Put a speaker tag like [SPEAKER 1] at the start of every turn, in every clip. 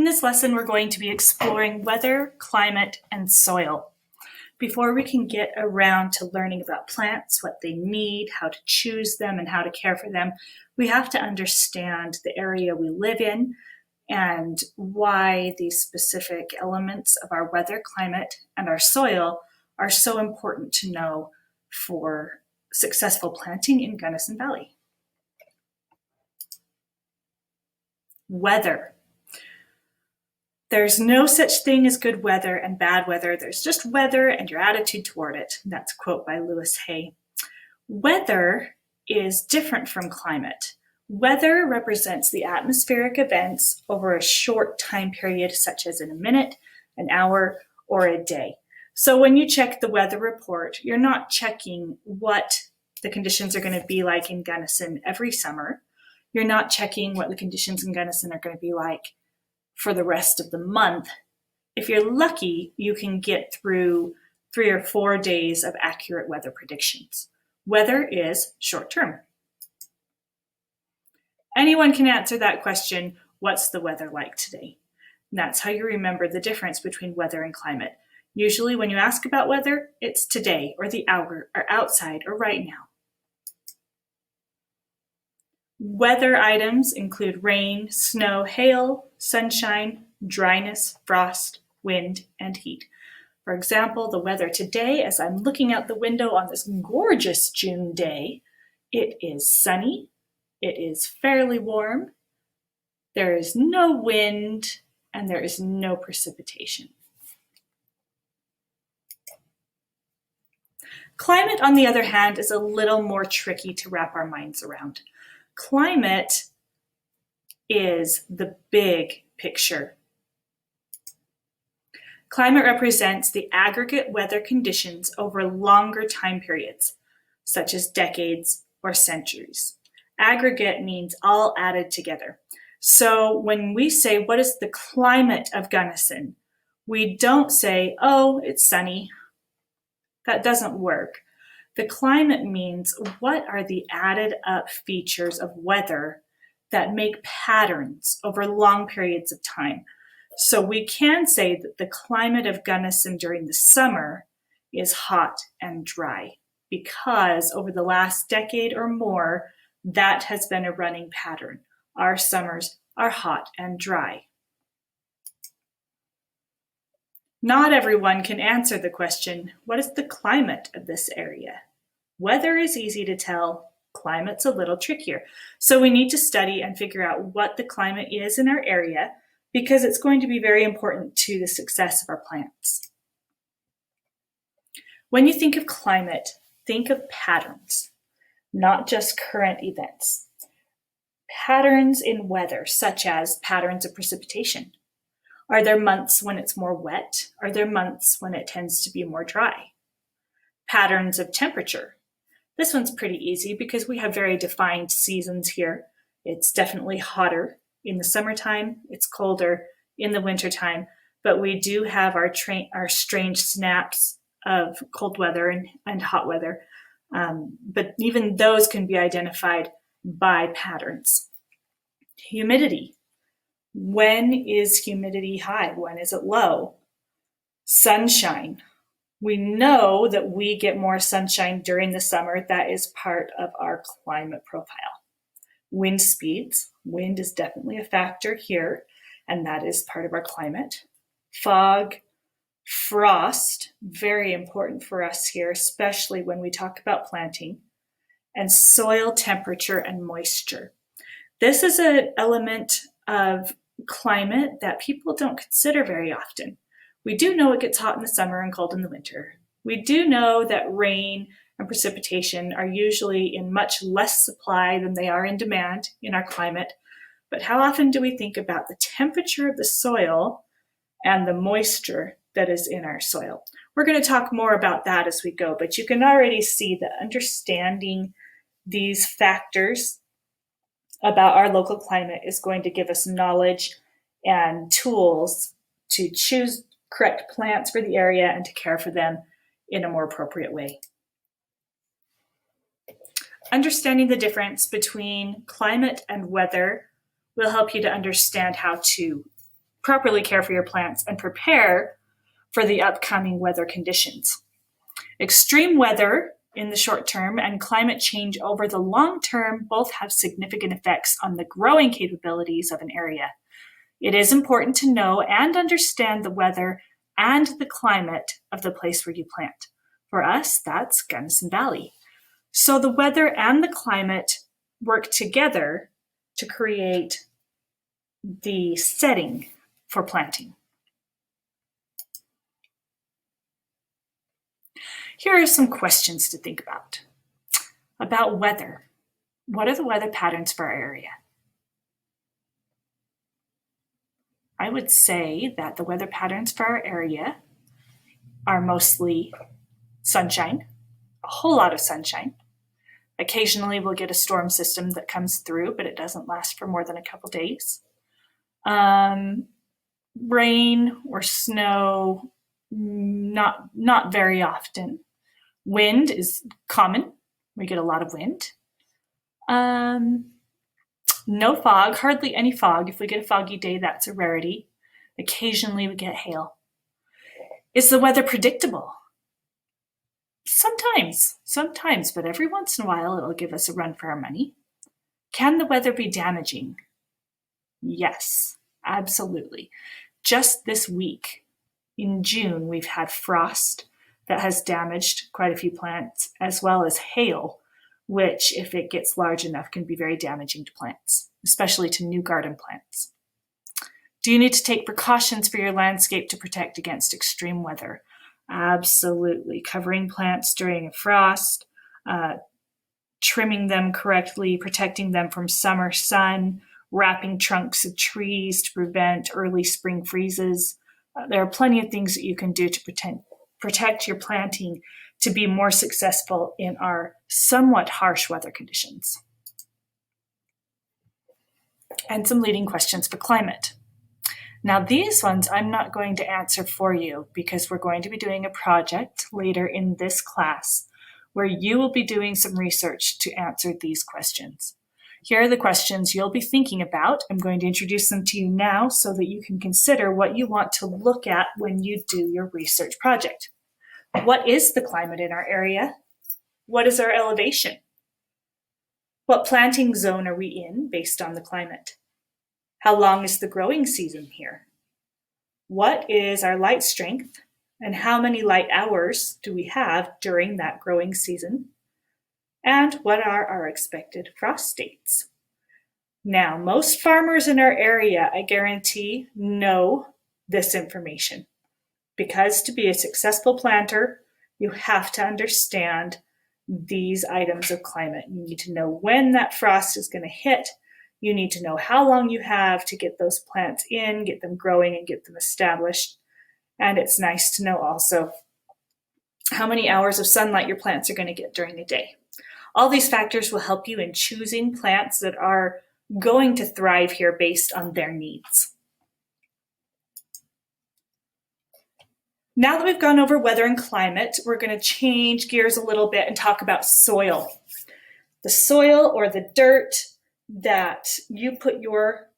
[SPEAKER 1] this lesson, we're going to be exploring weather, climate, and soil. Before we can get around to learning about plants, what they need, how to choose them, and how to care for them, we have to understand the area we live in and why these specific elements of our weather, climate, and our soil are so important to know for successful planting in Gunnison Valley. Weather. There's no such thing as good weather and bad weather. There's just weather and your attitude toward it. That's a quote by Lewis Hay. Weather is different from climate. Weather represents the atmospheric events over a short time period, such as in a minute, an hour, or a day. So when you check the weather report, you're not checking what the conditions are going to be like in Gunnison every summer. You're not checking what the conditions in Gunnison are going to be like for the rest of the month. If you're lucky, you can get through 3 or 4 days of accurate weather predictions. Weather is short term. Anyone can answer that question, what's the weather like today? And that's how you remember the difference between weather and climate. Usually when you ask about weather, it's today or the hour or outside or right now. Weather items include rain, snow, hail, sunshine, dryness, frost, wind, and heat. For example, the weather today, as I'm looking out the window on this gorgeous June day, it is sunny, it is fairly warm, there is no wind, and there is no precipitation. Climate, on the other hand, is a little more tricky to wrap our minds around. Climate is the big picture. Climate represents the aggregate weather conditions over longer time periods, such as decades or centuries. Aggregate means all added together. So when we say, what is the climate of Gunnison? We don't say, oh, it's sunny. That doesn't work. The climate means what are the added up features of weather that make patterns over long periods of time. So we can say that the climate of Gunnison during the summer is hot and dry because over the last decade or more, that has been a running pattern. Our summers are hot and dry. Not everyone can answer the question, what is the climate of this area? Weather is easy to tell, climate's a little trickier. So we need to study and figure out what the climate is in our area because it's going to be very important to the success of our plants. When you think of climate, think of patterns, not just current events. Patterns in weather, such as patterns of precipitation. Are there months when it's more wet? Are there months when it tends to be more dry? Patterns of temperature. This one's pretty easy because we have very defined seasons here. It's definitely hotter in the summertime, it's colder in the wintertime, but we do have our strange snaps of cold weather and hot weather. But even those can be identified by patterns. Humidity. When is humidity high? When is it low? Sunshine. We know that we get more sunshine during the summer. That is part of our climate profile. Wind speeds. Wind is definitely a factor here, and that is part of our climate. Fog, frost, very important for us here, especially when we talk about planting. And soil temperature and moisture. This is an element of climate that people don't consider very often. We do know it gets hot in the summer and cold in the winter. We do know that rain and precipitation are usually in much less supply than they are in demand in our climate. But how often do we think about the temperature of the soil and the moisture that is in our soil? We're going to talk more about that as we go, but you can already see that understanding these factors about our local climate is going to give us knowledge and tools to choose correct plants for the area and to care for them in a more appropriate way. Understanding the difference between climate and weather will help you to understand how to properly care for your plants and prepare for the upcoming weather conditions. Extreme weather in the short term and climate change over the long term both have significant effects on the growing capabilities of an area. It is important to know and understand the weather and the climate of the place where you plant. For us, that's Gunnison Valley. So the weather and the climate work together to create the setting for planting. Here are some questions to think about weather. What are the weather patterns for our area? I would say that the weather patterns for our area are mostly sunshine, a whole lot of sunshine. Occasionally we'll get a storm system that comes through, but it doesn't last for more than a couple days. Rain or snow, not very often. Wind is common. We get a lot of wind. No fog, hardly any fog. If we get a foggy day, that's a rarity. Occasionally we get hail. Is the weather predictable? Sometimes, but every once in a while it'll give us a run for our money. Can the weather be damaging? Yes, absolutely. Just this week, in June, we've had frost that has damaged quite a few plants, as well as hail, which, if it gets large enough, can be very damaging to plants, especially to new garden plants. Do you need to take precautions for your landscape to protect against extreme weather? Absolutely. Covering plants during a frost, trimming them correctly, protecting them from summer sun, wrapping trunks of trees to prevent early spring freezes. There are plenty of things that you can do to protect your planting to be more successful in our somewhat harsh weather conditions. And some leading questions for climate. Now these ones I'm not going to answer for you because we're going to be doing a project later in this class where you will be doing some research to answer these questions. Here are the questions you'll be thinking about. I'm going to introduce them to you now so that you can consider what you want to look at when you do your research project. What is the climate in our area? What is our elevation? What planting zone are we in based on the climate? How long is the growing season here? What is our light strength? And how many light hours do we have during that growing season? And what are our expected frost dates? Now, most farmers in our area, I guarantee, know this information. Because to be a successful planter, you have to understand these items of climate. You need to know when that frost is going to hit. You need to know how long you have to get those plants in, get them growing, and get them established. And it's nice to know also how many hours of sunlight your plants are going to get during the day. All these factors will help you in choosing plants that are going to thrive here based on their needs. Now that we've gone over weather and climate, we're going to change gears a little bit and talk about soil. The soil or the dirt that you put your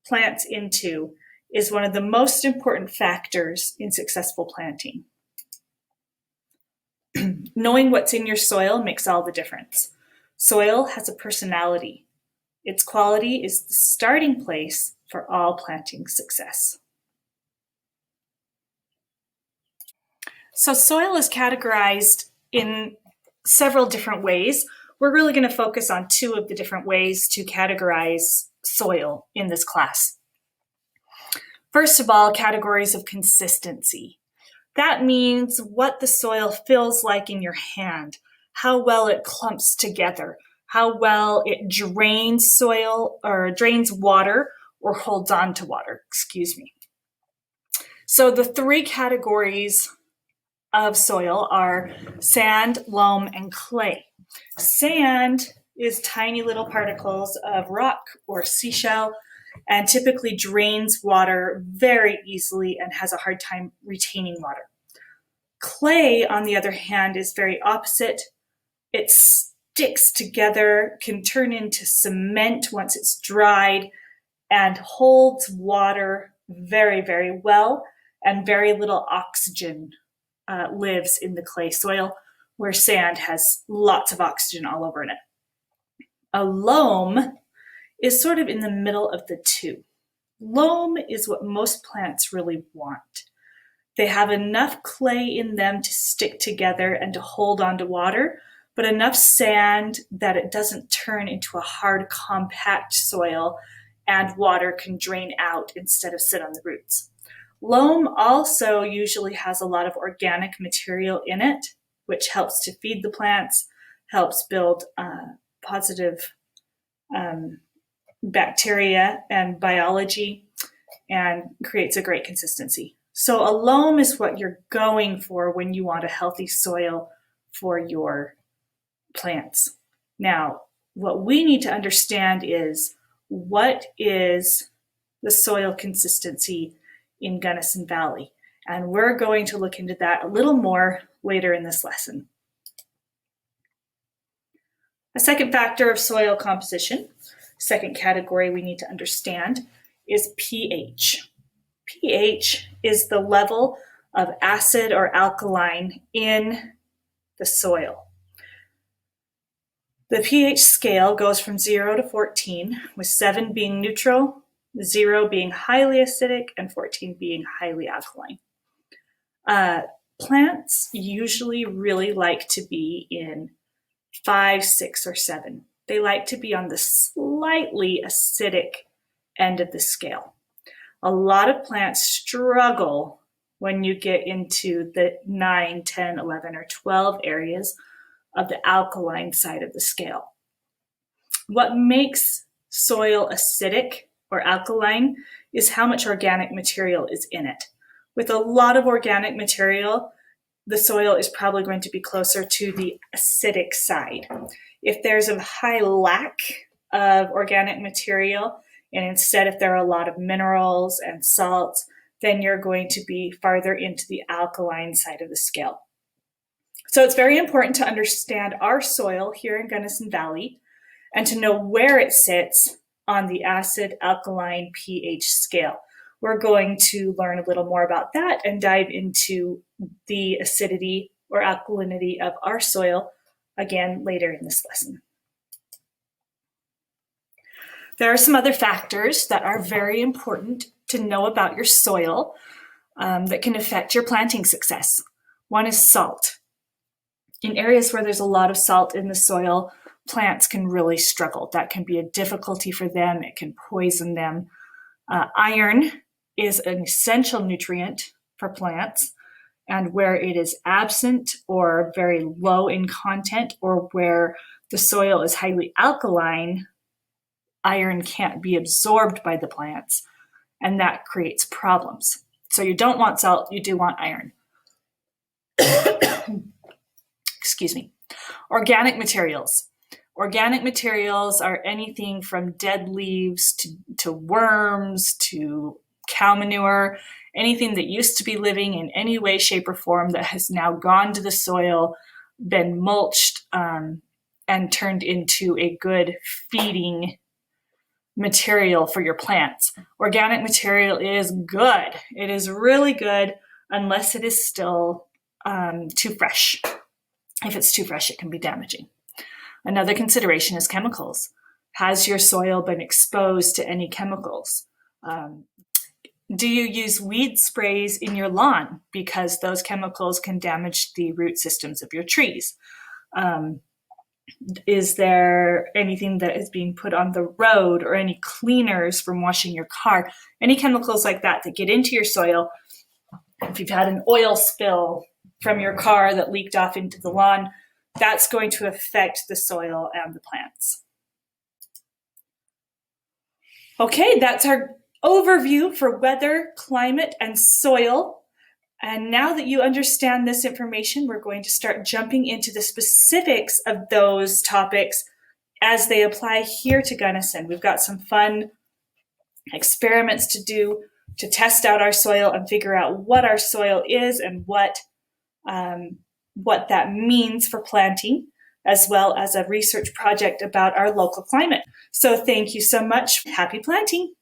[SPEAKER 1] plants into is one of the most important factors in successful planting. Knowing what's in your soil makes all the difference. Soil has a personality. Its quality is the starting place for all planting success. So soil is categorized in several different ways. We're really going to focus on two of the different ways to categorize soil in this class. First of all, categories of consistency. That means what the soil feels like in your hand, how well it clumps together, how well it drains soil or drains water or holds on to water, So the three categories of soil are sand, loam, and clay. Sand is tiny little particles of rock or seashell and typically drains water very easily and has a hard time retaining water. Clay, on the other hand, is very opposite. It sticks together, can turn into cement once it's dried, and holds water very, very well, and very little oxygen lives in the clay soil, where sand has lots of oxygen all over in it. A loam is sort of in the middle of the two. Loam is what most plants really want. They have enough clay in them to stick together and to hold on to water, but enough sand that it doesn't turn into a hard, compact soil and water can drain out instead of sit on the roots. Loam also usually has a lot of organic material in it, which helps to feed the plants, helps build positive bacteria and biology, and creates a great consistency. So a loam is what you're going for when you want a healthy soil for your plants. Now, what we need to understand is, what is the soil consistency in Gunnison Valley? And we're going to look into that a little more later in this lesson. A second factor of soil composition, second category we need to understand, is pH. pH is the level of acid or alkaline in the soil. The pH scale goes from 0 to 14, with 7 being neutral, 0 being highly acidic, and 14 being highly alkaline. Plants usually really like to be in 5, 6, or 7. They like to be on the slightly acidic end of the scale. A lot of plants struggle when you get into the 9, 10, 11, or 12 areas of the alkaline side of the scale. What makes soil acidic or alkaline is how much organic material is in it. With a lot of organic material, the soil is probably going to be closer to the acidic side. If there's a high lack of organic material, and instead if there are a lot of minerals and salts, then you're going to be farther into the alkaline side of the scale. So it's very important to understand our soil here in Gunnison Valley and to know where it sits on the acid-alkaline pH scale. We're going to learn a little more about that and dive into the acidity or alkalinity of our soil again later in this lesson. There are some other factors that are very important to know about your soil that can affect your planting success. One is salt. In areas where there's a lot of salt in the soil, plants can really struggle. That can be a difficulty for them. It can poison them. Iron is an essential nutrient for plants, and where it is absent or very low in content, or where the soil is highly alkaline, iron can't be absorbed by the plants, and that creates problems. So you don't want salt, you do want iron. Excuse me. Organic materials. Organic materials are anything from dead leaves to worms to cow manure, anything that used to be living in any way, shape, or form that has now gone to the soil, been mulched, and turned into a good feeding material for your plants. Organic material is good. It is really good unless it is still too fresh. If it's too fresh, it can be damaging. Another consideration is chemicals. Has your soil been exposed to any chemicals? Do you use weed sprays in your lawn? Because those chemicals can damage the root systems of your trees. Is there anything that is being put on the road, or any cleaners from washing your car? Any chemicals like that that get into your soil. If you've had an oil spill from your car that leaked off into the lawn, that's going to affect the soil and the plants. Okay, that's our overview for weather, climate, and soil. And now that you understand this information, we're going to start jumping into the specifics of those topics as they apply here to Gunnison. We've got some fun experiments to do to test out our soil and figure out what our soil is and what that means for planting, as well as a research project about our local climate. So thank you so much. Happy planting.